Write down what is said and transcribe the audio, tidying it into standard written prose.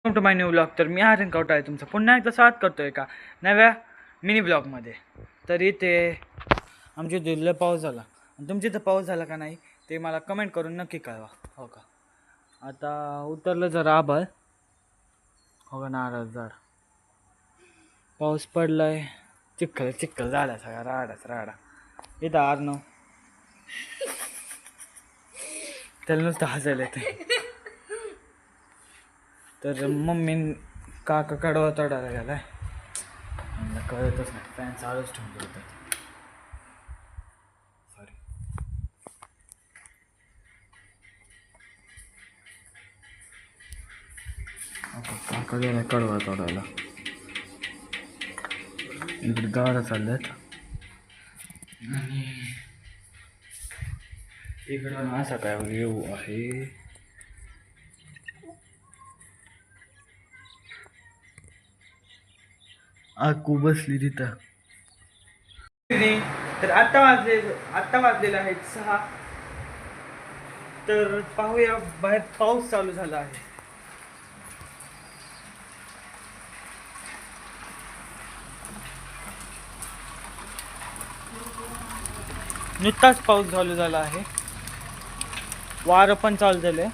Welcome to my new blog. तर मी आर्यन कवटा आहे तुमचं पुन्हा एकदा स्वागत करतोय का नव्या मिनी ब्लॉगमध्ये. तर इथे आमच्या इथे लय पाऊस झाला आणि तुमच्या इथं पाऊस झाला का नाही ते मला कमेंट करून नक्की कळवा. हो का, आता उतरलं जरा आभाळ. हो का, नारळ झाड पाऊस पडलाय, चिखल चिखल झाला सगळा, राडाच राडा. इथं आरनो त्याला नुसतं हसायला येते. तर मम्मी काका कडवा तोडायला गेलाय, मला कळतच नाही, फॅन चालूच ठेवून देतात. सॉरी. काका गेलाय कडवा तोडायला. इकडे गाड्या चालल्यात आणि इकडं असा काय व्ह्यू आहे. आकू बसली तिथं. तर आत्ता वाजलेलं आहे 6. तर पाहूया, बाहेर पाऊस चालू झाला आहे. नुकताच पाऊस चालू झाला आहे, वारं पण चालू झालंय.